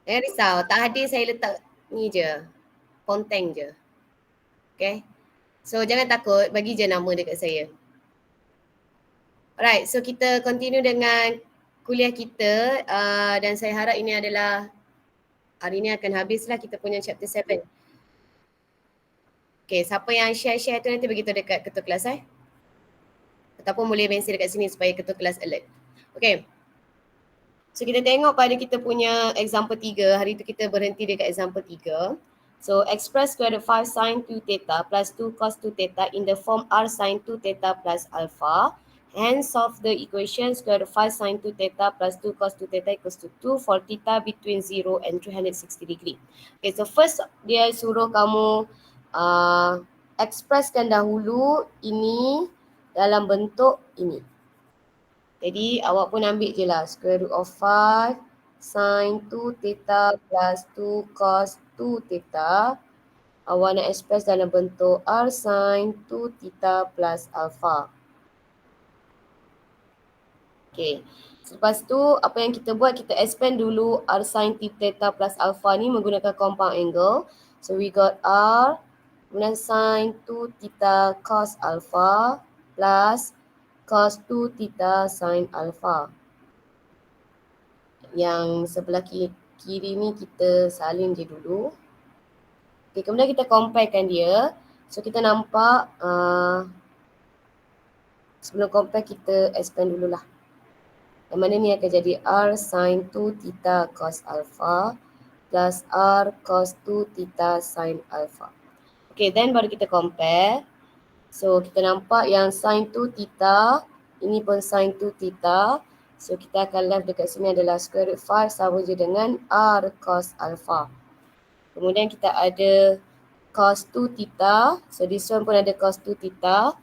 Jangan risau, tak hadir saya letak ni je, konten je. Okay. So jangan takut, bagi je nama dekat saya. Alright, so kita continue dengan kuliah kita dan saya harap ini adalah hari ni akan habislah kita punya chapter 7. Okay, siapa yang share-share tu nanti beritahu dekat ketua kelas ataupun boleh mention dekat sini supaya ketua kelas alert. Okay. So kita tengok pada kita punya example 3. Hari tu kita berhenti dekat example 3. So express square root 5 sin 2 theta plus 2 cos 2 theta in the form r sin 2 theta plus alpha. Hence solve the equation square root 5 sin 2 theta plus 2 cos 2 theta equals to 2 for theta between 0 and 360 degree. Okay, so first dia suruh kamu expresskan dahulu ini dalam bentuk ini. Jadi awak pun ambil je lah square root of 5 sin 2 theta plus 2 cos 2 theta. Awak nak express dalam bentuk r sin 2 theta plus alpha. Okay. Selepas tu apa yang kita buat, kita expand dulu r sin theta plus alpha ni menggunakan compound angle. So we got r kemudian sin 2 theta cos alpha plus cos 2 theta sin alpha. Yang sebelah kiri ni kita salin je dulu. Okay, kemudian kita comparekan dia. So kita nampak sebelum compare kita expand dululah. Yang mana ni akan jadi r sin 2 theta cos alpha plus r cos 2 theta sin alpha. Okay, then baru kita compare. So kita nampak yang sin 2 theta, ini pun sin 2 theta. So kita akan left dekat sini adalah square root 5 sama je dengan r cos alpha. Kemudian kita ada cos 2 theta. So this one pun ada cos 2 theta.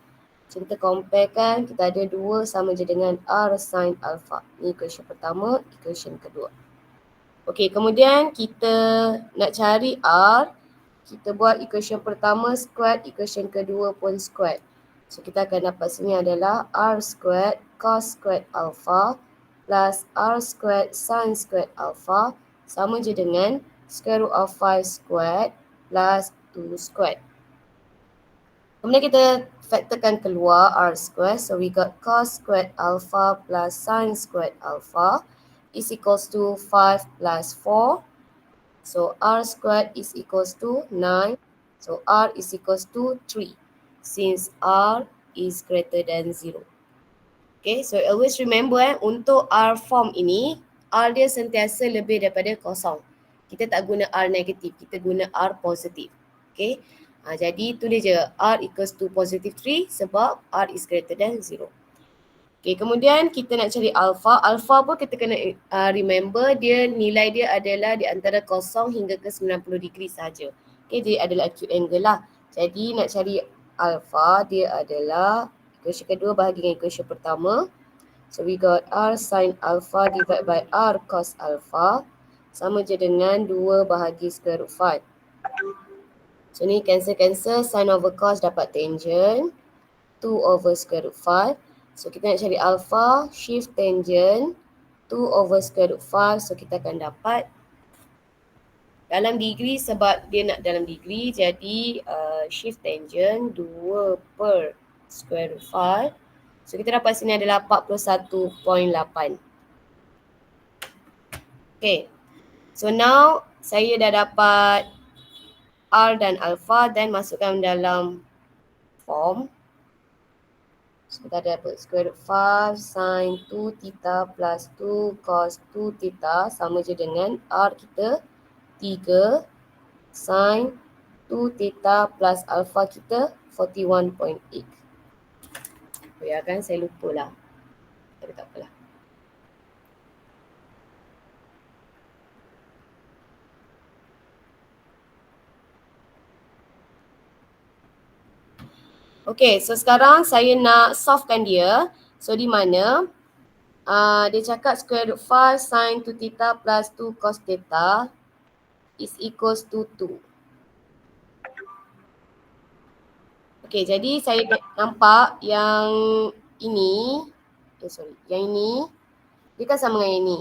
So kita compare kan, kita ada 2 sama je dengan r sin alpha. Ini equation pertama, equation kedua. Okey, kemudian kita nak cari r. Kita buat equation pertama squared, equation kedua pun squared. So kita akan dapat sini adalah r squared cos squared alpha plus r squared sin squared alpha sama je dengan square root of 5 squared plus 2 squared. Kemudian kita factorkan keluar r squared. So we got cos squared alpha plus sin squared alpha is equals to 5 plus 4. So r squared is equals to 9. So r is equals to 3 since r is greater than 0. Okay, so always remember untuk r form ini, r dia sentiasa lebih daripada kosong. Kita tak guna r negatif, kita guna r positif. Okay, jadi tulis je r equals to positive 3 sebab r is greater than 0. Okay, kemudian kita nak cari alpha. Alpha pun kita kena remember dia nilai dia adalah di antara 0 hingga ke 90 degree saja. Okay, dia adalah acute angle lah. Jadi nak cari alpha dia adalah equation kedua bahagi dengan equation pertama. So we got r sin alpha divided by r cos alpha sama je dengan 2 bahagi square root 5. So ni cancel, sin over cos dapat tangent 2 over square root 5. So kita nak cari alpha, shift tangent 2 over square root 5. So kita akan dapat dalam degree sebab dia nak dalam degree. Jadi shift tangent 2 per square root 5. So kita dapat sini adalah 41.8. Okay. So now saya dah dapat R dan alpha dan masukkan dalam form. So kita dapat square root 5 sin 2 theta plus 2 cos 2 theta sama je dengan R kita 3 sin 2 theta plus alpha kita 41.8. Ya kan, saya lupa lah. Tapi tak apalah. Okay, so sekarang saya nak solvekan dia. So di mana dia cakap square root 5 sin 2 theta plus 2 cos theta is equals to 2. Okay, jadi saya nampak yang ini, yang ini, dia kan sama dengan yang ini.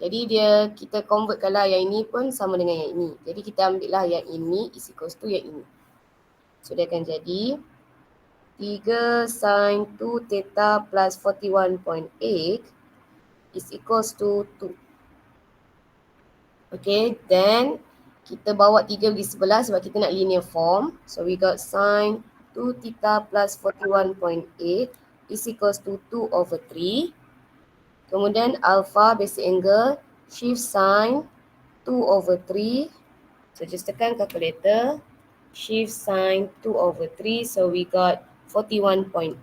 Jadi kita convertkanlah yang ini pun sama dengan yang ini. Jadi kita ambil lah yang ini is equals to yang ini. So dia akan jadi 3 sin 2 theta plus 41.8 is equals to 2. Okay, then kita bawa 3 pergi sebelah sebab kita nak linear form. So we got sin 2 theta plus 41.8 is equals to 2 over 3. Kemudian alpha basic angle shift sin 2 over 3. So just tekan calculator. Shift sin 2 over 3. So we got 41.8.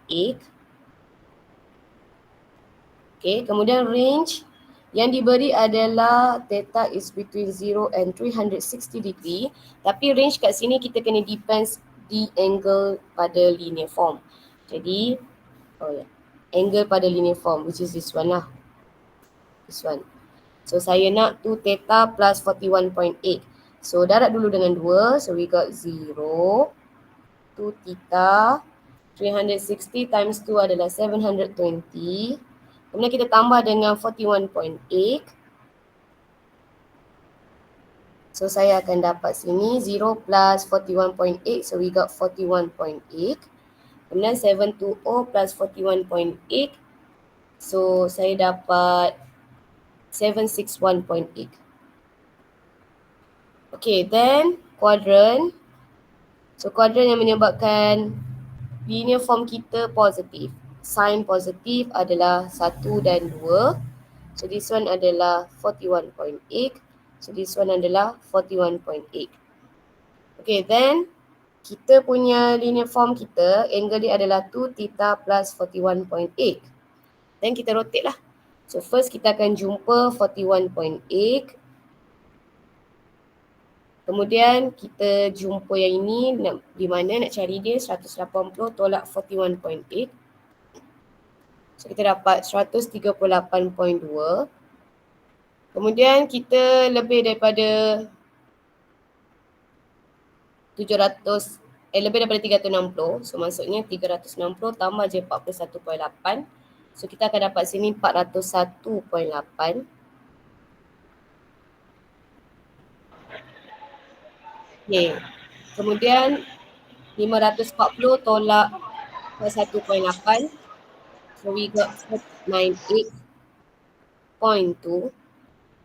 Okay, kemudian range yang diberi adalah theta is between 0 and 360 degree. Tapi range kat sini kita kena depends di angle pada linear form. Jadi, angle pada linear form which is this one lah. This one. So saya nak 2 theta plus 41.8. So darab dulu dengan 2. So we got 0. 2 theta. 360 times 2 adalah 720. Kemudian kita tambah dengan 41.8. So saya akan dapat sini 0 plus 41.8. So we got 41.8. Kemudian 720 plus 41.8. So saya dapat 761.8. Okay, then quadrant. So quadrant yang menyebabkan linear form kita positif. Sin positif adalah 1 dan 2. So this one adalah 41.8. So this one adalah 41.8. Okay, then kita punya linear form kita, angle dia adalah 2 theta plus 41.8. Then kita rotate lah. So first kita akan jumpa 41.8. Kemudian kita jumpa yang ini, di mana nak cari dia 180 tolak 41.8. So kita dapat 138.2. Kemudian kita lebih daripada 360. So maksudnya 360 tambah je 41.8. So kita akan dapat sini 401.8. Okay. Kemudian 540 tolak 1.8. So we got 98.2.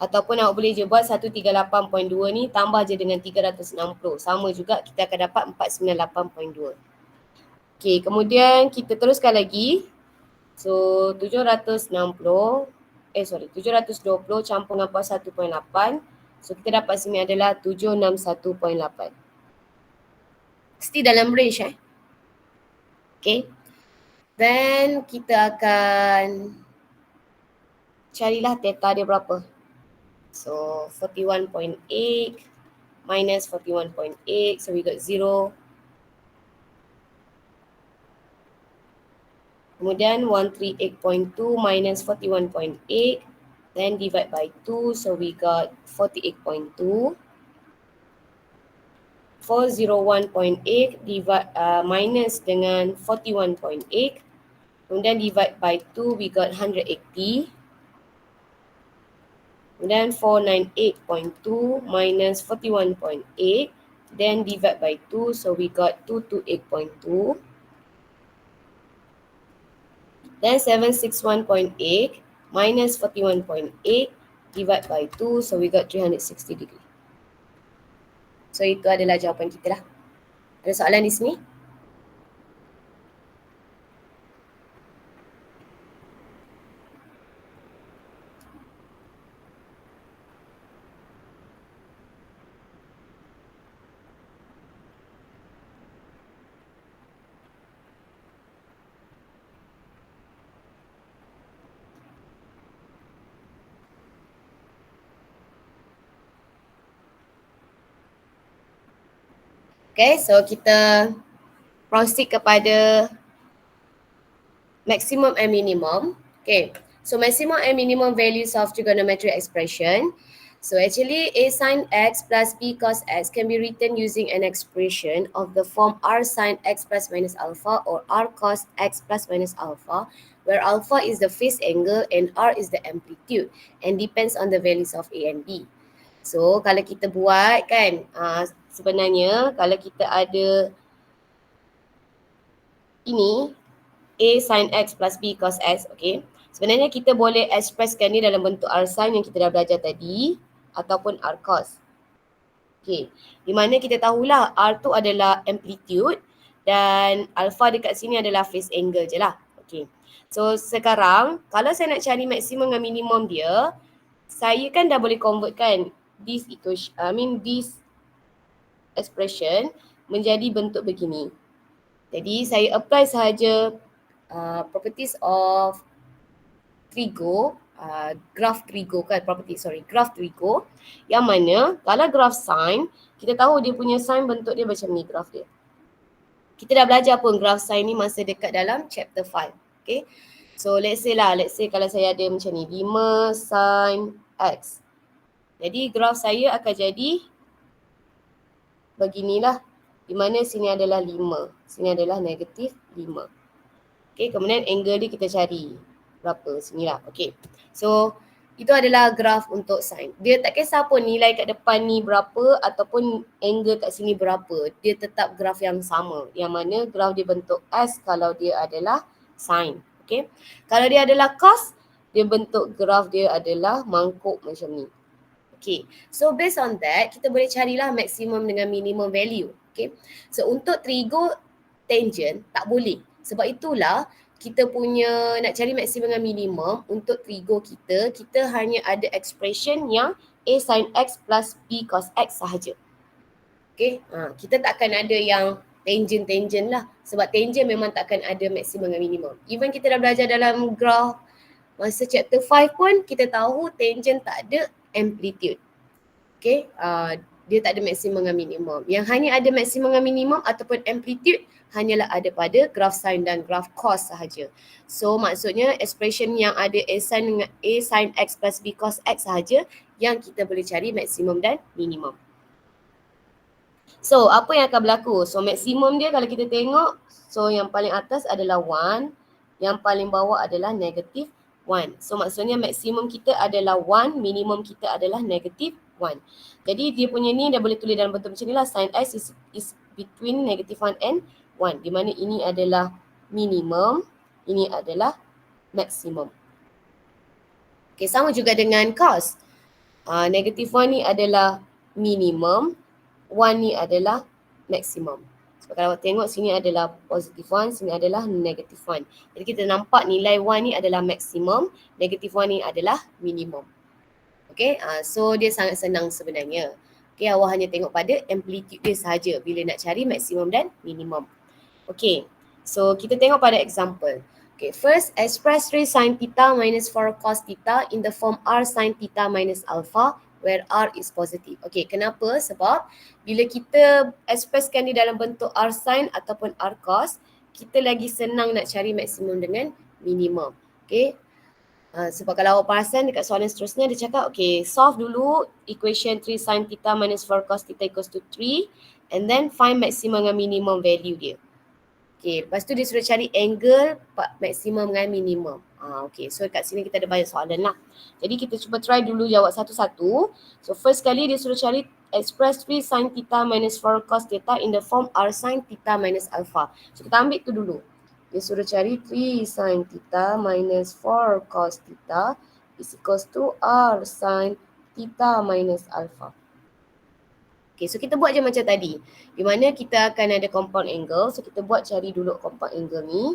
Ataupun awak boleh je buat 138.2 ni tambah je dengan 360. Sama juga kita akan dapat 498.2. Okay, kemudian kita teruskan lagi. So 720 campur dengan 1.8. So kita dapat sini adalah 761.8. Mesti dalam range Okay. Then kita akan carilah theta dia berapa. So 41.8 minus 41.8. So we got 0. Kemudian 138.2 minus 41.8. Then divide by 2. So we got 48.2. 401.8 minus dengan 41.8. Kemudian divide by 2, we got 180. Kemudian 498.2 minus 41.8. Then divide by 2, so we got 228.2. Then 761.8 minus 41.8 divide by 2, so we got 360 degree. So itu adalah jawapan kita lah. Ada soalan di sini? Okay, so kita proceed kepada maximum and minimum. Okay, so maximum and minimum values of trigonometric expression. So actually a sin x plus b cos x can be written using an expression of the form r sin x plus minus alpha or r cos x plus minus alpha, where alpha is the phase angle and R is the amplitude and depends on the values of A and B. So kalau kita buat kan, sebenarnya kalau kita ada ini A sin X plus B cos X, okay. Sebenarnya kita boleh expresskan ni dalam bentuk R sin yang kita dah belajar tadi ataupun R cos. Okay, di mana kita tahulah R tu adalah amplitude dan alpha dekat sini adalah phase angle je lah. Okay, so sekarang kalau saya nak cari maksimum dengan minimum dia, saya kan dah boleh convertkan this equation, this expression menjadi bentuk begini. Jadi saya apply sahaja properties of trigo, graph trigo kan, graph trigo, yang mana kalau graph sine, kita tahu dia punya sine bentuk dia macam ni graph dia. Kita dah belajar pun graph sine ni masa dekat dalam chapter 5. Okay, so let's say kalau saya ada macam ni 5 sin X, jadi graph saya akan jadi beginilah, di mana sini adalah 5, sini adalah negatif 5. Okay, kemudian angle dia kita cari berapa, sini lah. Okay, so itu adalah graf untuk sin. Dia tak kisah pun nilai kat depan ni berapa ataupun angle kat sini berapa, dia tetap graf yang sama, yang mana graf dia bentuk S kalau dia adalah sin. Okay, kalau dia adalah cos, dia bentuk graf dia adalah mangkuk macam ni. Okay, so based on that, kita boleh carilah maksimum dengan minimum value. Okay, so untuk trigo tangent tak boleh. Sebab itulah kita punya nak cari maksimum dengan minimum untuk trigo kita, kita hanya ada expression yang A sin X plus B cos X sahaja. Okay, kita takkan ada yang tangent lah. Sebab tangent memang takkan ada maksimum dengan minimum. Even kita dah belajar dalam graph masa chapter 5 pun, kita tahu tangent tak ada amplitude. Okay, dia tak ada maksimum dengan minimum. Yang hanya ada maksimum dengan minimum ataupun amplitude hanyalah ada pada graph sin dan graph cos sahaja. So maksudnya expression yang ada A sin X plus B cos X sahaja yang kita boleh cari maksimum dan minimum. So apa yang akan berlaku? So maksimum dia kalau kita tengok, so yang paling atas adalah 1, yang paling bawah adalah negatif 1. So maksudnya maksimum kita adalah 1, minimum kita adalah negatif 1. Jadi dia punya ni dah boleh tulis dalam bentuk macam ni lah, sin X is between negative 1 and 1, di mana ini adalah minimum, ini adalah maksimum. Okay, sama juga dengan cos. Negative 1 ni adalah minimum, 1 ni adalah maksimum. Sebab kalau tengok sini adalah positive 1, sini adalah negative 1. Jadi kita nampak nilai 1 ni adalah maksimum, negative 1 ni adalah minimum. Okay, so dia sangat senang sebenarnya. Okay, awak hanya tengok pada amplitude dia sahaja bila nak cari maksimum dan minimum. Okay, so kita tengok pada example. Okay, first express 3 sin theta minus 4 cos theta in the form R sin theta minus alpha where R is positive. Okay, kenapa? Sebab bila kita expresskan di dalam bentuk R sin ataupun R cos, kita lagi senang nak cari maksimum dengan minimum. Okay, sebab kalau awak perasan dekat soalan seterusnya dia cakap, okay, solve dulu equation 3 sin theta minus 4 cos theta equals to 3 and then find maximum dengan minimum value dia. Okay, lepas tu dia suruh cari angle maksimum dengan minimum. Okay, so kat sini kita ada banyak soalan lah. Jadi kita cuba try dulu jawab satu-satu. So first kali dia suruh cari express 3 sin theta minus 4 cos theta in the form R sin theta minus alpha. So kita ambil tu dulu. Dia suruh cari 3 sin theta minus 4 cos theta is equals to R sin theta minus alpha. Okay, so kita buat je macam tadi. Di mana kita akan ada compound angle. So kita buat cari dulu compound angle ni.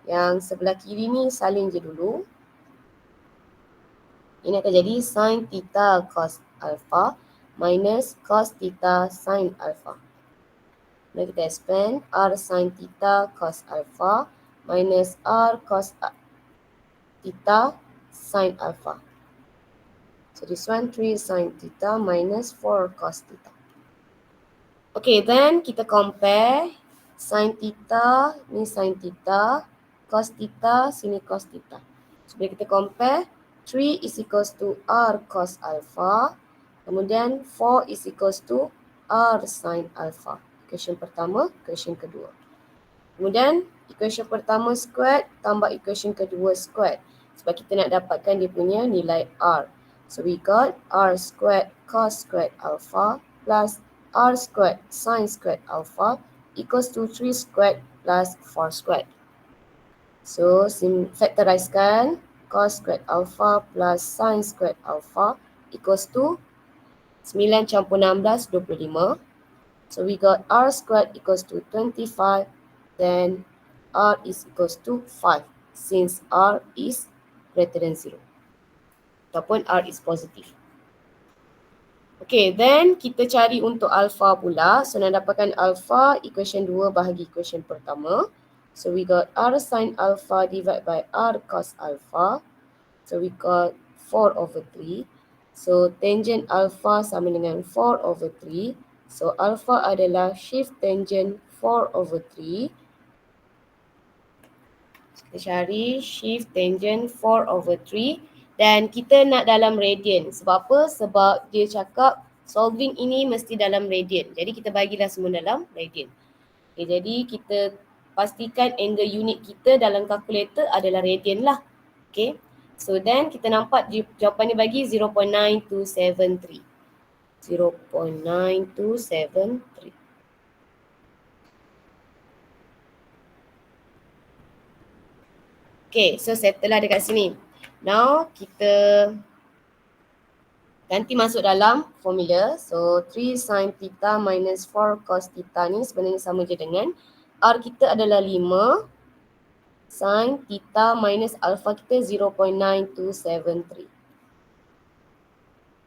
Yang sebelah kiri ni salin je dulu. Ini akan jadi sin theta cos alpha minus cos theta sin alpha. Kemudian kita expand R sin theta cos alpha minus R cos theta sin alpha. So this one 3 sin theta minus 4 cos theta. Okay, then kita compare sin theta, ni sin theta, cos theta, sini cos theta. So bila kita compare, 3 is equals to R cos alpha, kemudian 4 is equals to R sin alpha. Question pertama, question kedua. Kemudian equation pertama squared tambah equation kedua squared. Sebab kita nak dapatkan dia punya nilai R. So we got R squared cos squared alpha plus R squared sin squared alpha equals to 3 squared plus 4 squared. So factorizekan cos squared alpha plus sin squared alpha equals to 9 campur 16, 25. So we got R squared equals to 25, then R is equals to 5 since R is greater than 0 ataupun R is positive. Okay, then kita cari untuk alpha pula. So nak dapatkan alpha, equation 2 bahagi equation pertama. So we got R sin alpha divided by R cos alpha. So we got 4 over 3. So tangent alpha sama dengan 4 over 3. So alpha adalah shift tangent 4 over 3. Kita cari shift tangent 4 over 3. Dan kita nak dalam radian. Sebab apa? Sebab dia cakap solving ini mesti dalam radian. Jadi kita bagilah semua dalam radian. Okay, jadi kita pastikan angle unit kita dalam kalkulator adalah radian lah. Okay. So then kita nampak jawapan dia bagi 0.9273. 0.9273. Okay, so settle lah dekat sini. Now kita nanti masuk dalam formula. So 3 sin theta minus 4 cos theta ni sebenarnya sama je dengan R kita adalah 5 sin theta minus alpha kita 0.9273.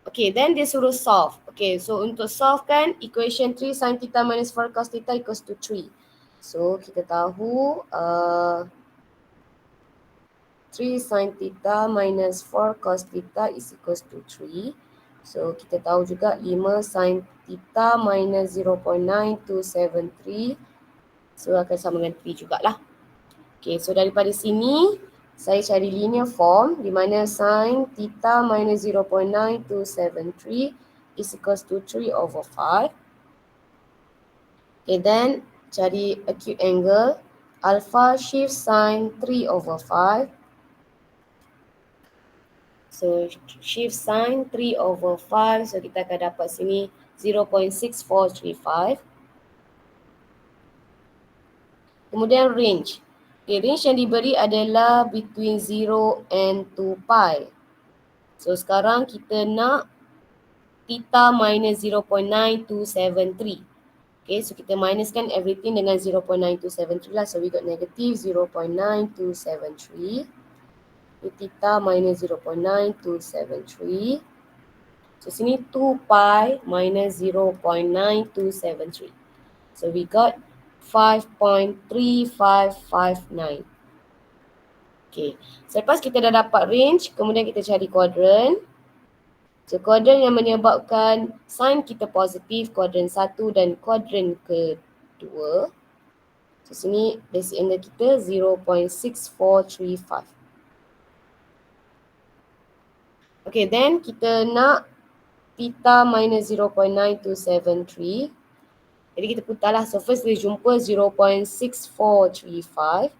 Okay, then dia suruh solve. Okay, so untuk solve kan equation 3 sin theta minus 4 cos theta equals to 3. So kita tahu 3 sin theta minus 4 cos theta is equals to 3. So kita tahu juga 5 sin theta minus 0.9273. So akan sama dengan 3 jugalah. Okay, so daripada sini saya cari linear form di mana sin theta minus 0.9273 is equals to 3 over 5. Okay, then cari acute angle. Alpha shift sin 3 over 5. So shift sin 3 over 5. So kita akan dapat sini 0.6435. Kemudian range. Okay, range yang diberi adalah between 0 and 2 pi. So sekarang kita nak theta minus 0.9273. Okay, so kita minuskan everything dengan 0.9273 lah. So we got negative 0.9273. Theta minus 0.9273. So sini 2 pi minus 0.9273. So we got 5.3559. Okay, selepas kita dah dapat range, kemudian kita cari quadrant. So quadrant yang menyebabkan sign kita positif, quadrant 1 dan quadrant kedua. So sini basic angle kita 0.6435. Okay, then kita nak theta minus 0.9273. Jadi kita putarlah. So first kita jumpa 0.6435.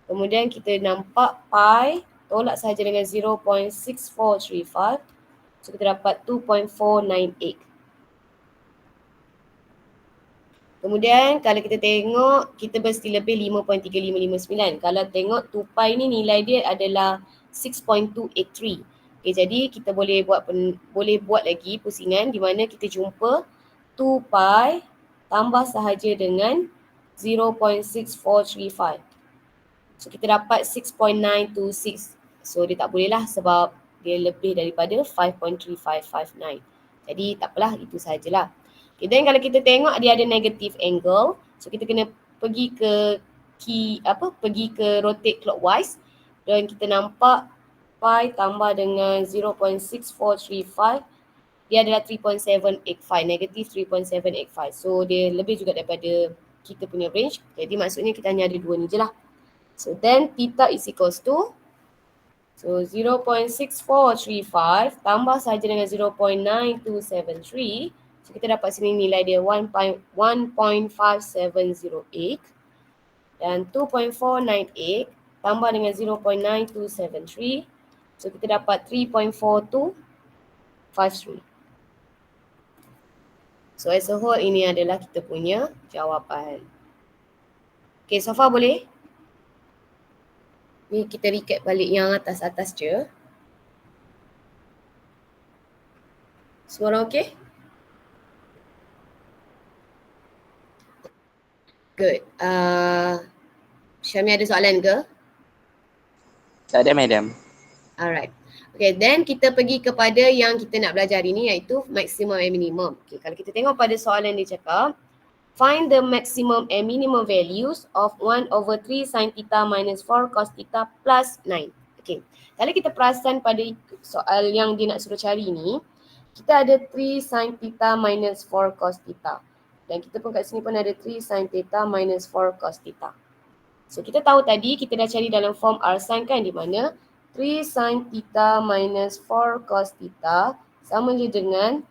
Kemudian kita nampak pi tolak sahaja dengan 0.6435. So kita dapat 2.498. Kemudian kalau kita tengok, kita mesti lebih 5.3559. Kalau tengok 2 pi ni nilai dia adalah 6.283. Okay, jadi kita boleh buat lagi pusingan di mana kita jumpa 2 pi tambah sahaja dengan 0.6435. So kita dapat 6.926. So dia tak boleh lah sebab dia lebih daripada 5.3559. Jadi tak apalah, itu sahajalah. Okay, then kalau kita tengok dia ada negative angle. So kita kena pergi ke pergi ke rotate clockwise. Dan kita nampak pi tambah dengan 0.6435, dia adalah 3.785, negative 3.785. So dia lebih juga daripada kita punya range. Jadi maksudnya kita hanya ada dua ni je lah. So then theta is equals to, so 0.6435 tambah saja dengan 0.9273. So kita dapat sini nilai dia 1.5708. Dan 2.498 tambah dengan 0.9273. So kita dapat 3.4253. So as a whole ini adalah kita punya jawapan. Okay, so far boleh? Ni kita recap balik yang atas-atas je. Semua orang okay? Good. Syami ada soalan ke? Tak ada, madam. Alright. Okay, then kita pergi kepada yang kita nak belajar hari ni, iaitu maximum and minimum. Okay, kalau kita tengok pada soalan dia cakap, find the maximum and minimum values of 1/3 sin theta minus 4 cos theta plus 9. Okay, kalau kita perasan pada soal yang dia nak suruh cari ni, kita ada 3 sin theta minus 4 cos theta. Dan kita pun kat sini pun ada 3 sin theta minus 4 cos theta. So kita tahu tadi kita dah cari dalam form R sin kan, di mana 3 sin theta minus 4 cos theta sama je dengan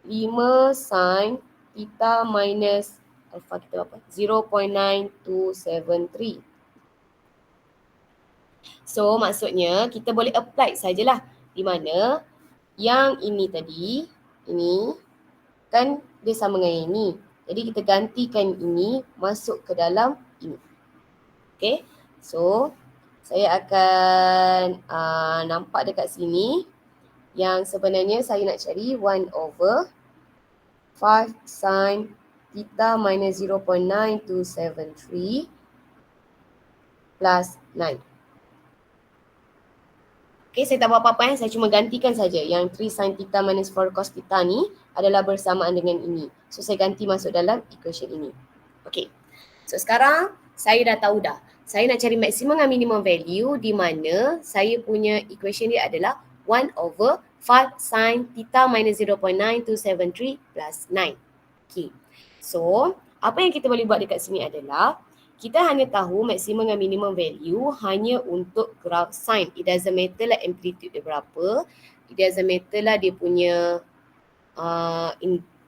5 sin theta minus alpha kita berapa? 0.9273. So maksudnya kita boleh apply sajalah, di mana yang ini tadi, ini kan dia sama dengan yang ini. Jadi kita gantikan ini masuk ke dalam ini. Okay, so saya akan nampak dekat sini yang sebenarnya saya nak cari 1/5 sin theta minus 0.9273 plus 9. Okay, saya tak buat apa-apa, saya cuma gantikan saja yang 3 sin theta minus 4 cos theta ni adalah bersamaan dengan ini. So saya ganti masuk dalam equation ini. Okay, so sekarang saya dah tahu dah. Saya nak cari maximum dan minimum value, di mana saya punya equation dia adalah 1/5 sin theta minus 0.9273 plus 9. Okay, so apa yang kita boleh buat dekat sini adalah kita hanya tahu maximum dan minimum value hanya untuk graf sin. It doesn't matter lah amplitude dia berapa. It doesn't matter lah dia punya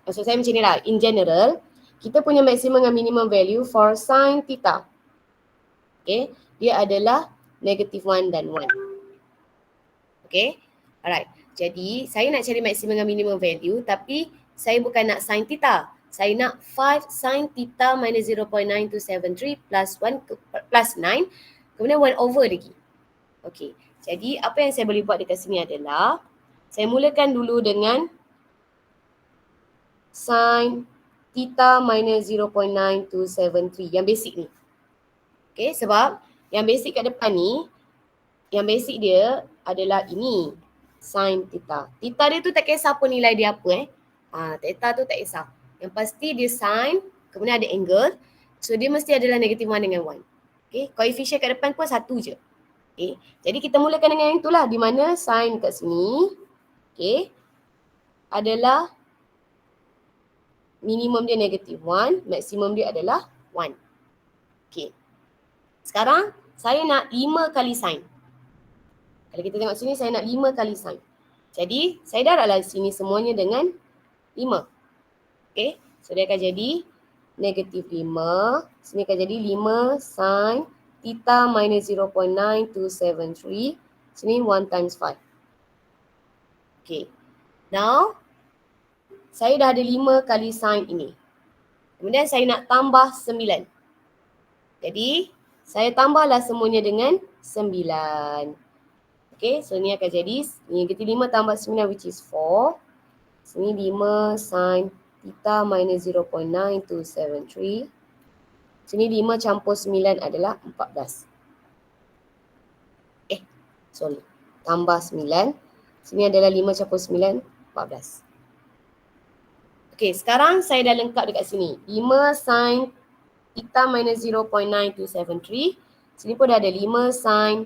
maksud saya macam ni lah. In general, kita punya maximum dan minimum value for sin theta. Okay, dia adalah -1 dan 1. Okay, alright. Jadi saya nak cari maximum dan minimum value, tapi saya bukan nak sin theta. Saya nak 5 sin theta minus 0.9273 plus 1 plus 9, kemudian 1/. Lagi. Okay, jadi apa yang saya boleh buat dekat sini adalah, saya mulakan dulu dengan sin theta minus 0.9273 yang basic ni. Okay, sebab yang basic kat depan ni, yang basic dia adalah ini, sin theta. Theta dia tu tak kisah apa nilai dia apa theta tu tak kisah. Yang pasti dia sin, kemudian ada angle. So dia mesti adalah -1 dengan 1. Okay, koefisien kat depan pun 1 je. Okay, jadi kita mulakan dengan yang itulah, di mana sin kat sini, okay, adalah minimum dia -1, maksimum dia adalah 1. Okay, sekarang saya nak 5 kali sin. Kalau kita tengok sini, saya nak 5 kali sin. Jadi saya darablah sini semuanya dengan 5. Okay, so dia akan jadi -5. Sini akan jadi 5 sin theta minus 0.9273. Sini 1 times 5. Okay, now saya dah ada 5 kali sin ini. Kemudian saya nak tambah 9. Jadi saya tambahlah semuanya dengan 9. Okay, so ni akan jadi -5 tambah 9 which is 4. Sini 5 sin theta minus 0.9273. Sini 5 campur 9 adalah 14. Sorry, tambah 9. Sini adalah 5 campur 9, 14. Okay, sekarang saya dah lengkap dekat sini. 5 sin theta minus 0.9273. Sini pun dah ada 5 sin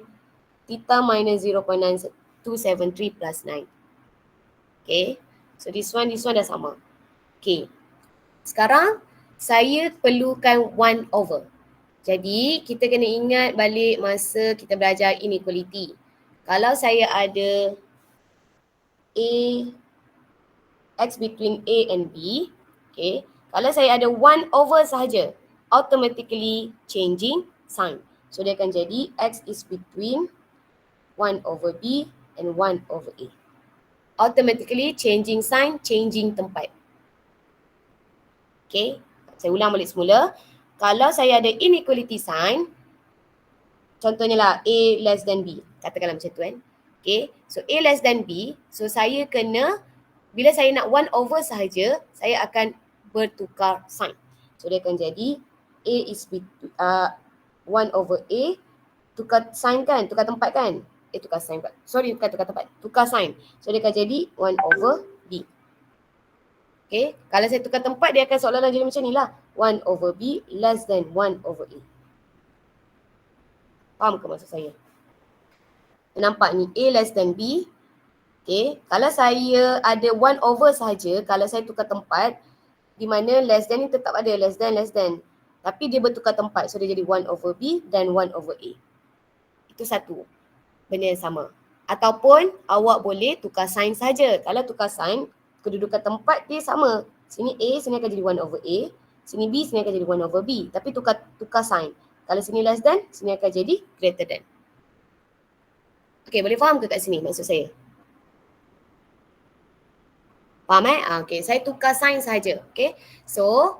theta minus 0.9273 plus 9. Okay, so this one dah sama. Okay, sekarang saya perlukan 1/. Jadi kita kena ingat balik masa kita belajar inequality. Kalau saya ada x between A and B, okay, kalau saya ada 1/, sahaja, automatically changing sign. So dia akan jadi X is between 1 over B and 1 over A. Automatically changing sign, changing tempat. Okay, saya ulang balik semula. Kalau saya ada inequality sign, contohnya lah A less than B. Katakanlah macam tu kan. Okay, so A less than B, so saya kena, bila saya nak 1 over sahaja, saya akan bertukar sign. So dia akan jadi A is 1 over A, tukar sign kan, tukar tempat kan. Tukar sign, sorry bukan tukar tempat, tukar sign. So dia akan jadi 1 over B. Okay, kalau saya tukar tempat, dia akan seolah-olah jadi macam ni lah. 1 over B less than 1 over A. Faham ke maksud saya? Nampak ni A less than B. Okay, kalau saya ada 1 over sahaja, kalau saya tukar tempat, di mana less than ni tetap ada, less than. Tapi dia bertukar tempat, so dia jadi 1 over B dan 1 over A. Itu satu benda yang sama. Ataupun awak boleh tukar sign saja. Kalau tukar sign, kedudukan tempat dia sama. Sini A, sini akan jadi 1 over A. Sini B, sini akan jadi 1 over B. Tapi tukar sign. Kalau sini less than, sini akan jadi greater than. Okay, boleh faham ke kat sini maksud saya? Faham okay, saya tukar sign saja. Okay, so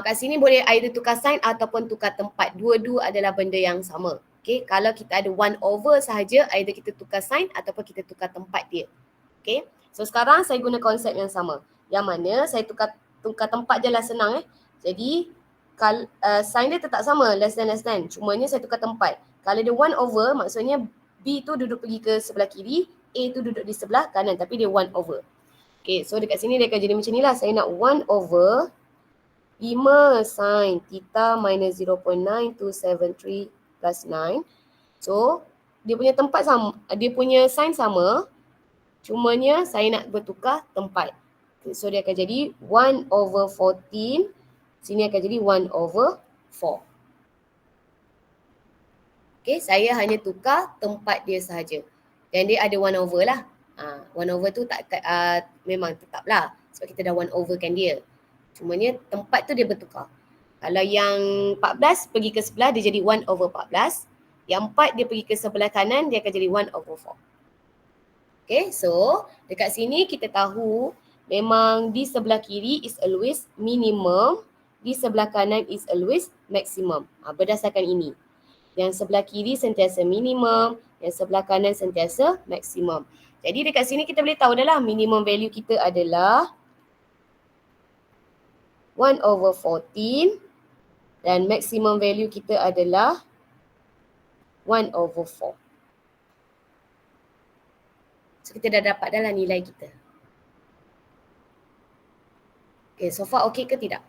kat sini boleh either tukar sign ataupun tukar tempat. Dua-dua adalah benda yang sama. Okay, kalau kita ada 1 over sahaja, either kita tukar sign ataupun kita tukar tempat dia. Okay, so sekarang saya guna konsep yang sama. Yang mana saya tukar tempat je lah senang Jadi, sign dia tetap sama, less than. Cumanya saya tukar tempat. Kalau dia 1 over, maksudnya B tu duduk pergi ke sebelah kiri, A tu duduk di sebelah kanan, tapi dia 1 over. Okay, so dekat sini dia akan jadi macam ni lah. Saya nak 1 over 5 sin theta minus 0.9273 plus 9. So, dia punya tempat sama, dia punya sign sama. Cumanya saya nak bertukar tempat. Okay, so dia akan jadi 1 over 14. Sini akan jadi 1 over 4. Okay, saya hanya tukar tempat dia sahaja. Dan dia ada 1 over lah. 1 over tu memang tetap lah. Sebab kita dah 1 over kan dia. Cumanya tempat tu dia bertukar. Kalau yang 14 pergi ke sebelah, dia jadi 1 over 14. Yang 4 dia pergi ke sebelah kanan, dia akan jadi 1 over 4. Okay, so dekat sini kita tahu memang di sebelah kiri is always minimum, di sebelah kanan is always maximum. Berdasarkan ini. Yang sebelah kiri sentiasa minimum, yang sebelah kanan sentiasa maksimum. Jadi dekat sini kita boleh tahu dah lah minimum value kita adalah 1 over 14 dan maximum value kita adalah 1 over 4. So kita dah dapat dah lah nilai kita. Okay, so far okay ke tidak?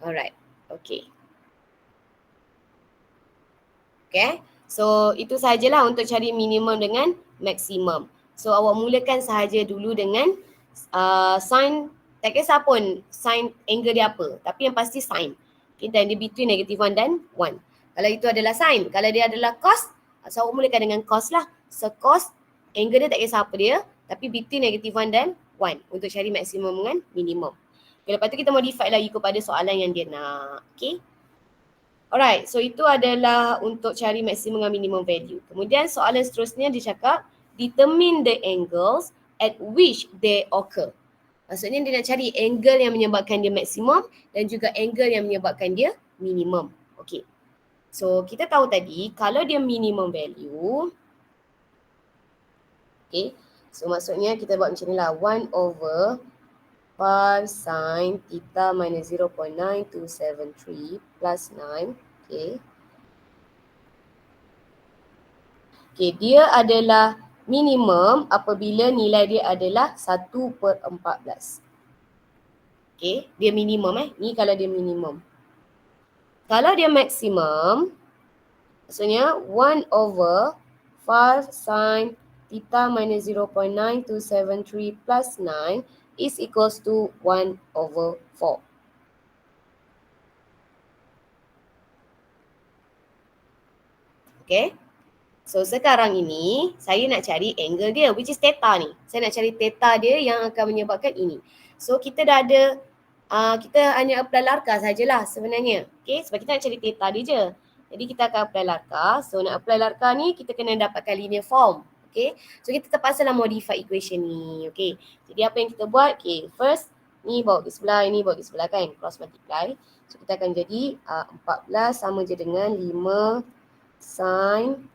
Alright, okay. Okay, so itu sahajalah untuk cari minimum dengan maksimum. So awak mulakan sahaja dulu dengan sign, tak kisah pun sign angle dia apa. Tapi yang pasti sign. Okay, dan dia between -1 dan 1. Kalau itu adalah sign, kalau dia adalah cos, so awak mulakan dengan cos lah. So cos, angle dia tak kisah apa dia, tapi between -1 dan 1 untuk cari maksimum dengan minimum. Okay, lepas tu kita modify lah ikut pada soalan yang dia nak. Okay. Alright, so itu adalah untuk cari maksimum dan minimum value. Kemudian soalan seterusnya dia cakap, determine the angles at which they occur. Maksudnya dia nak cari angle yang menyebabkan dia maksimum dan juga angle yang menyebabkan dia minimum. Okay. So kita tahu tadi kalau dia minimum value, okay, so maksudnya kita buat macam ni lah, 1 over 5 sin theta minus 0.9273 plus 9. Okay. Okay, dia adalah minimum apabila nilai dia adalah 1/14. Okay, dia minimum ni kalau dia minimum. Kalau dia maksimum, maksudnya 1 over 5 sin theta minus 0.9273 plus 9 is equals to 1 over 4. Okay. So sekarang ini saya nak cari angle dia which is theta ni. Saya nak cari theta dia yang akan menyebabkan ini. So kita dah ada, kita hanya apply larkar sajalah sebenarnya. Okay, sebab kita nak cari theta dia je. Jadi kita akan apply larkar. So nak apply larkar ni kita kena dapatkan linear form. Okay, so kita terpaksa lah modify equation ni. Okay, jadi apa yang kita buat? Okay, first ni bawa ke sebelah, ini bawa ke sebelah kan, cross multiply. So kita akan jadi 14 sama je dengan 5 sin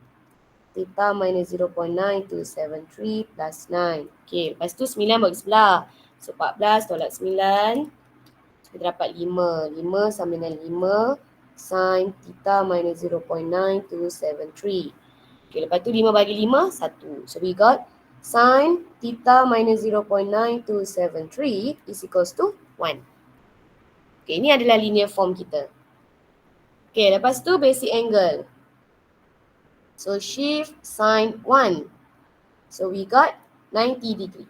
theta minus 0.9273 plus 9. Okay, lepas tu 9 bagi sebelah. So 14 tolak 9. So kita dapat 5. 5 sama dengan 5 sin theta minus 0.9273. Okay, lepas tu 5 bagi 5, 1. So we got sin theta minus 0.9273 is equals to 1. Okay, ini adalah linear form kita. Okay, lepas tu basic angle. So shift sin 1. So we got 90 degree.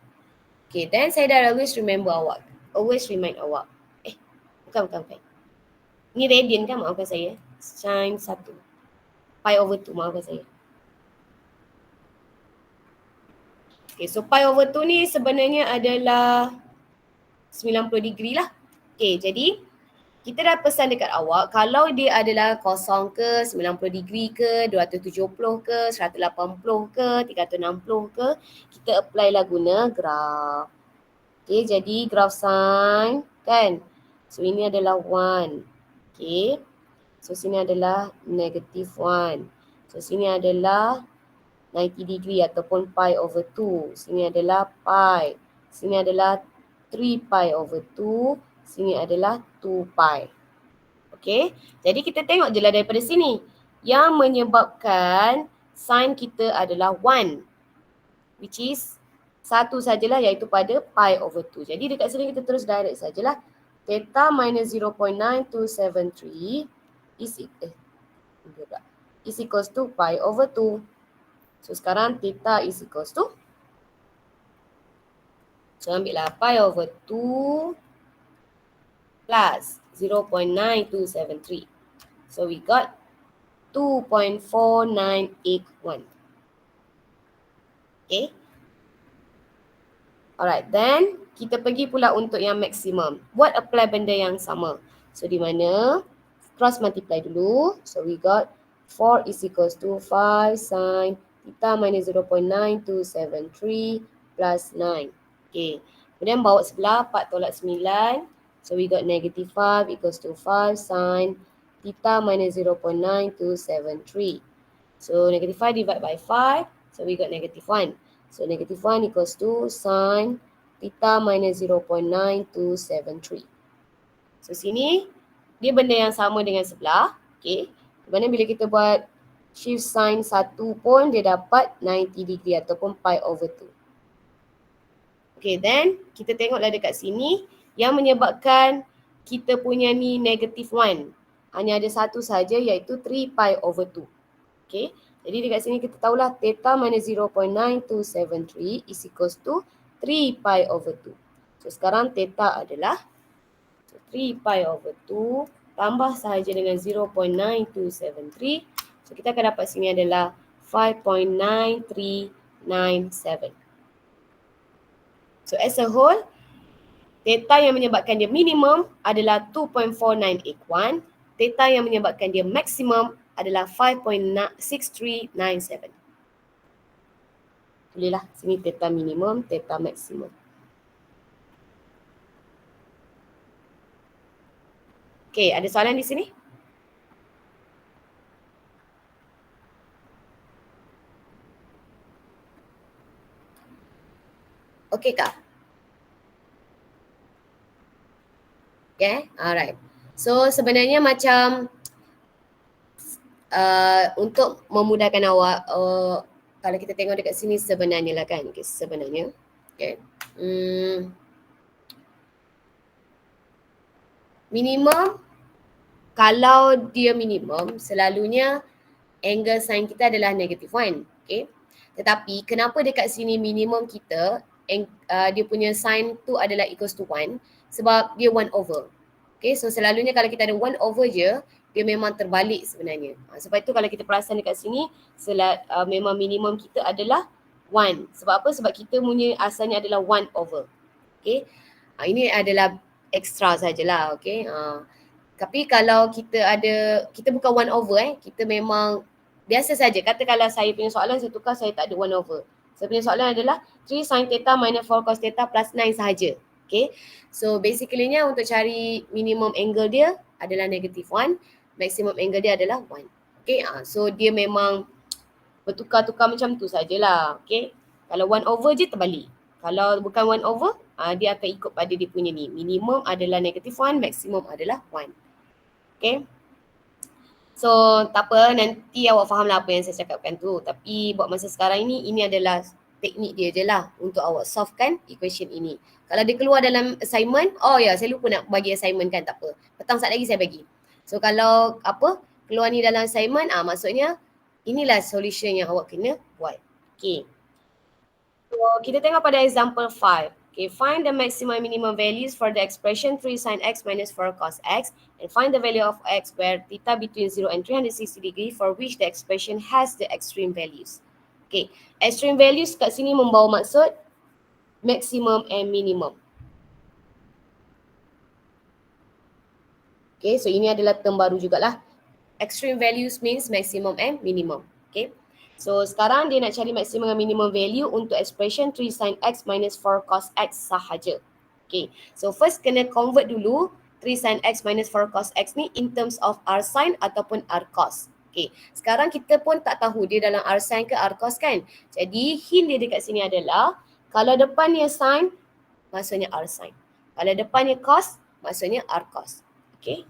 Okay, then saya dah always remember awak. Always remind awak. Bukan. Ni radian kan, maafkan saya. Sin 1. Pi over 2, maafkan saya. Okay, so pi over 2 ni sebenarnya adalah 90 degree lah. Okay, jadi kita dah pesan dekat awak kalau dia adalah kosong ke, 90 degree ke, 270 ke, 180 ke, 360 ke, kita apply lah guna graf. Okay, jadi graf sin kan. So ini adalah 1. Okay. So sini adalah negative 1. So sini adalah 90 degree ataupun pi over 2. Sini adalah pi. Sini adalah 3 pi over 2. Sini adalah 2 pi. Okay, jadi kita tengok je lah daripada sini. Yang menyebabkan sin kita adalah 1. Which is satu sajalah iaitu pada pi over 2. Jadi dekat sini kita terus direct sajalah. Theta minus 0.9273 is equals to pi over 2. So sekarang theta is equals to, so ambillah pi over 2 plus 0.9273. So we got 2.4981. Okay. Alright, then kita pergi pula untuk yang maksimum. Buat apply benda yang sama. So di mana cross multiply dulu. So we got 4 is equals to 5 sin theta minus 0.9273 plus 9. Okay. Kemudian bawa sebelah 4 tolak 9. So we got negative 5 equals to 5 sin theta minus 0.9273. So negative 5 divided by 5. So we got negative 1. So negative 1 equals to sin theta minus 0.9273. So sini dia benda yang sama dengan sebelah. Okay. Di mana bila kita buat shift sin 1 pun dia dapat 90 degree ataupun pi over 2. Okay, then kita tengoklah dekat sini yang menyebabkan kita punya ni negative 1. Hanya ada satu saja iaitu 3 pi over 2. Okay, jadi dekat sini kita tahulah theta minus 0.9273 is equals to 3 pi over 2. So sekarang theta adalah 3 pi over 2 tambah sahaja dengan 0.9273. So kita akan dapat sini adalah 5.9397. So as a whole, theta yang menyebabkan dia minimum adalah 2.4981. Theta yang menyebabkan dia maksimum adalah 5.6397. Tulislah sini theta minimum, theta maksimum. Okay, ada soalan di sini? Okay kak? Okay, alright. So sebenarnya macam untuk memudahkan awak, kalau kita tengok dekat sini sebenarnya lah kan, okay, sebenarnya. Okay. Minimum, kalau dia minimum, selalunya angle sin kita adalah negative 1. Okay. Tetapi kenapa dekat sini minimum kita, dia punya sin tu adalah equals to 1, sebab dia 1 over. Okay, so selalunya kalau kita ada 1 over je, dia memang terbalik sebenarnya. Sebab itu kalau kita perasan dekat sini, memang minimum kita adalah 1. Sebab apa? Sebab kita punya asalnya adalah 1 over. Okay. Ini adalah extra sajalah. Okay. Tapi kalau kita bukan 1 over kita memang biasa saja. Kata kalau saya punya soalan saya tukar, saya tak ada 1 over. Saya punya soalan adalah 3 sin theta minus 4 cos theta plus 9 sahaja. Okay. So basically-nya untuk cari minimum angle dia adalah negative 1. Maximum angle dia adalah 1. Okay. So dia memang bertukar-tukar macam tu sajalah. Okay. Kalau 1 over je terbalik. Kalau bukan 1 over, dia akan ikut pada dia punya ni. Minimum adalah negative 1, maximum adalah 1. Okay. So tak apa, nanti awak faham lah apa yang saya cakapkan tu. Tapi buat masa sekarang ini adalah teknik dia je lah untuk awak solvekan equation ini. Kalau dia keluar dalam assignment, saya lupa nak bagi assignment kan, tak apa. Petang saat lagi saya bagi. So kalau keluar ni dalam assignment, maksudnya inilah solution yang awak kena buat. Okay. So kita tengok pada example 5. Okay, find the maximum and minimum values for the expression 3 sin x minus 4 cos x and find the value of x where theta between 0 and 360 degree for which the expression has the extreme values. Okay, extreme values kat sini membawa maksud maximum and minimum. Okay, so ini adalah term baru jugalah. Extreme values means maximum and minimum. Okay. So sekarang dia nak cari maximum and minimum value untuk expression 3 sin x minus 4 cos x sahaja. Okay. So first kena convert dulu 3 sin x minus 4 cos x ni in terms of r sin ataupun r cos. Okay. Sekarang kita pun tak tahu dia dalam r sin ke r cos kan. Jadi hint dia dekat sini adalah kalau depannya sin maksudnya r sin. Kalau depannya cos maksudnya r cos. Okay.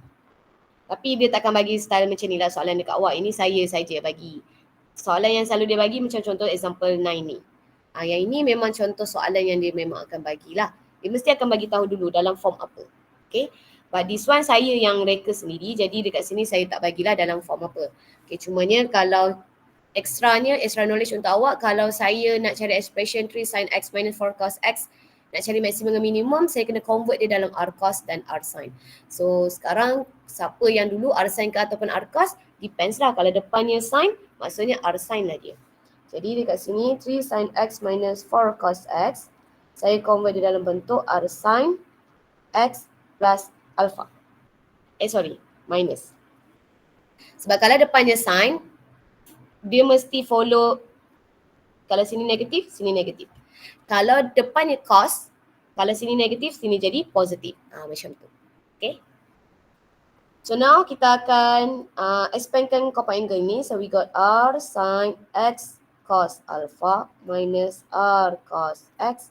Tapi dia takkan bagi style macam ni lah soalan dekat awak. Ini saya saja bagi. Soalan yang selalu dia bagi macam contoh example 9 ni. Yang ini memang contoh soalan yang dia memang akan bagilah. Dia mesti akan bagi tahu dulu dalam form apa. Okay. But this one saya yang reka sendiri. Jadi dekat sini saya tak bagilah dalam form apa. Okay. Cumanya kalau extra knowledge untuk awak. Kalau saya nak cari expression 3 sin x minus 4 cos x. Nak cari maximum dan minimum, saya kena convert dia dalam r cos dan r sin. So sekarang siapa yang dulu r sin ke ataupun r cos, depends lah. Kalau depannya sin, maksudnya r sin lah dia. Jadi dekat sini 3 sin x minus 4 cos x, saya convert dia dalam bentuk r sin x plus alpha. Minus. Sebab kalau depannya sin, dia mesti follow, kalau sini negatif, sini negatif. Kalau depannya cos, kalau sini negatif, sini jadi positif. Macam tu. Okay. So now kita akan expandkan compound angle ni. So we got r sin x cos alpha minus r cos x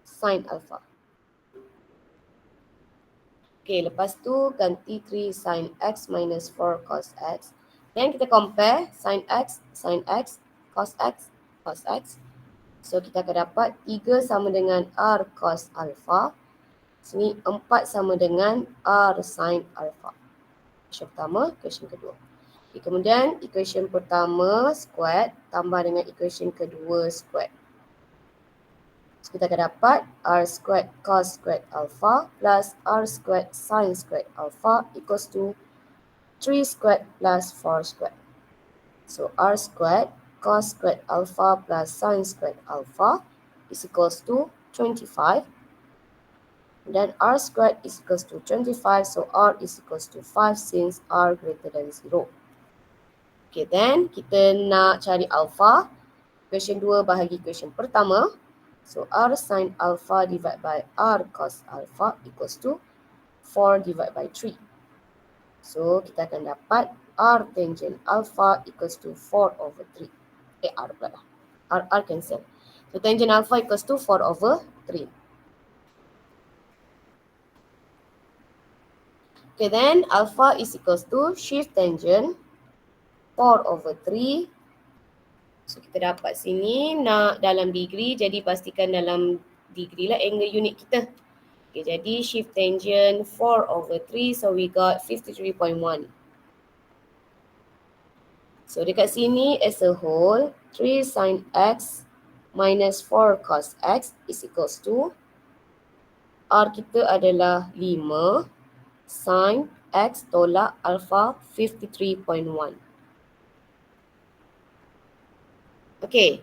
sin alpha. Okay, lepas tu ganti 3 sin x minus 4 cos x. Then kita compare sin x, cos x, cos x. So kita akan dapat 3 sama dengan r cos alpha. Sini 4 sama dengan r sin alpha. Equation pertama, equation kedua. Kemudian equation pertama squared tambah dengan equation kedua squared. So kita akan dapat r squared cos squared alpha plus r squared sin squared alpha equals to 3 squared plus 4 squared. So r squared cos squared alpha plus sin squared alpha is equals to 25. Then r squared is equals to 25. So r is equals to 5 since r greater than 0. Okay, then kita nak cari alpha. Equation 2 bahagi equation pertama. So r sin alpha divided by r cos alpha equals to 4 divided by 3. So kita akan dapat r tangent alpha equals to 4 over 3. R pula lah. R cancel. So tangent alpha equals to 4 over 3. Okay, then alpha is equals to shift tangent 4 over 3. So kita dapat sini nak dalam degree, jadi pastikan dalam degree lah angle unit kita. Okay, jadi shift tangent 4 over 3, so we got 53.1. So dekat sini as a whole, 3 sin x minus 4 cos x is equals to R kita adalah 5 sin X tolak alpha 53.1. Okay.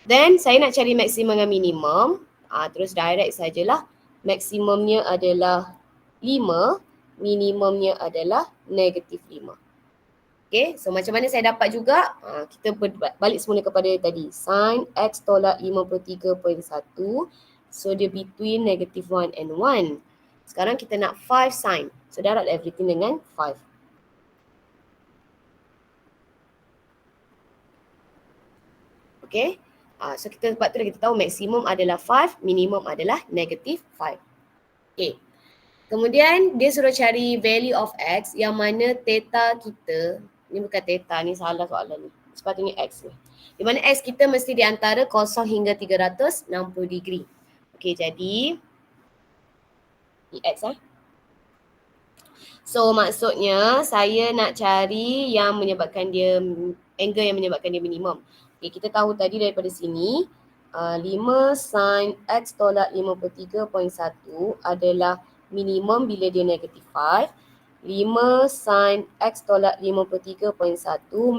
Then saya nak cari maksimum dengan minimum. Terus direct sajalah. Maksimumnya adalah 5, minimumnya adalah negatif 5. Okay, so macam mana saya dapat juga? Kita balik semula kepada tadi. Sin X tolak 53.1. So dia between negative 1 and 1. Sekarang kita nak 5 sin. So darab everything dengan 5. Okay. So kita sebab tu kita tahu maksimum adalah 5, minimum adalah negative 5. Okay. Kemudian dia suruh cari value of X yang mana theta kita, ni bukan theta, ni salah soalan ni. Sepatutnya X ni. Di mana X kita mesti di antara 0 hingga 360 degree. Okay, jadi ni X So maksudnya saya nak cari yang menyebabkan dia, angle yang menyebabkan dia minimum. Okay, kita tahu tadi daripada sini 5 sin X tolak 53.1 adalah minimum bila dia negatif 5. 5 sin X tolak 53.1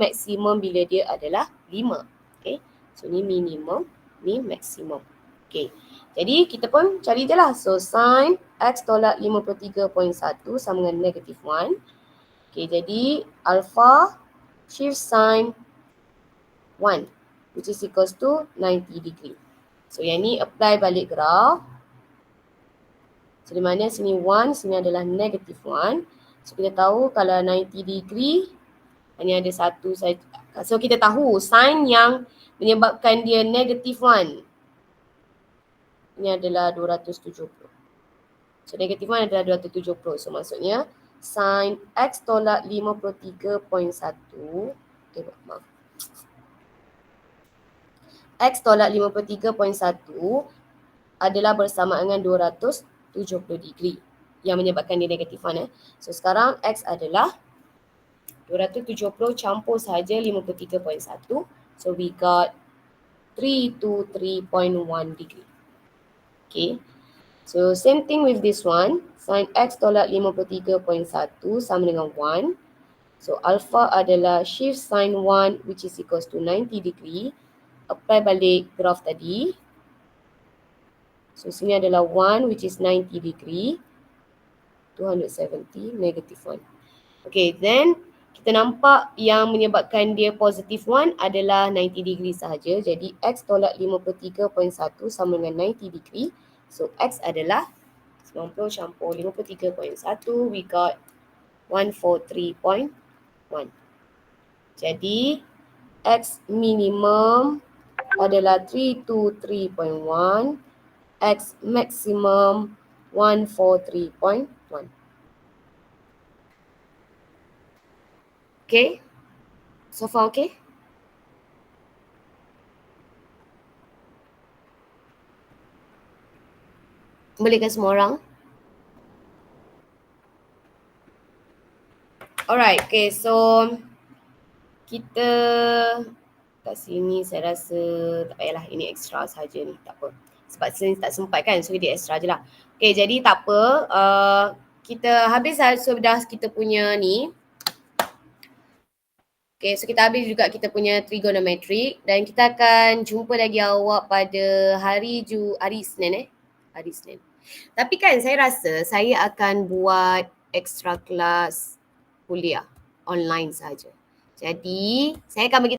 maksimum bila dia adalah 5. Okay, so ni minimum, ni maksimum. Okay, jadi kita pun cari je lah. So sin X tolak 53.1 sama dengan negatif 1. Okay, jadi alpha shift sin 1 which is equals to 90 degree. So yang ni apply balik graph. So di mana sini 1, sini adalah negatif 1. So kita tahu kalau 90 degree hanya ada satu saja. So kita tahu sin yang menyebabkan dia negatif 1 ini adalah 270. So negatif 1 adalah 270. So maksudnya sin X tolak 53.1 maaf. X tolak 53.1 adalah bersama dengan 270 degree yang menyebabkan dia negatif 1. So sekarang X adalah 270 campur saja 53.1. So we got 323.1 degree. Okay. So same thing with this one. Sin X tolak 53.1 sama dengan 1. So alpha adalah shift sin 1 which is equals to 90 degree. Apply balik graph tadi. So sini adalah 1 which is 90 degree. 270 negative 1. Okay, then kita nampak yang menyebabkan dia positive 1 adalah 90 degree sahaja. Jadi X tolak 53.1 sama dengan 90 degree. So X adalah 90 campur 53.1, we got 143.1. Jadi X minimum adalah 323.1, X maximum 143.1. Okay, so far okay? Bolehkan semua orang? Alright, okay, so kita kat sini saya rasa tak payahlah, ini extra saja ni, tak apa. Sebab sini tak sempat kan, so dia extra je lah. Okay, jadi tak apa, kita habis sudah kita punya ni. Okay, so kita habis juga kita punya trigonometric dan kita akan jumpa lagi awak pada hari Isnin hari Isnin. Tapi kan saya rasa saya akan buat extra kelas kuliah online saja. Jadi saya akan bagi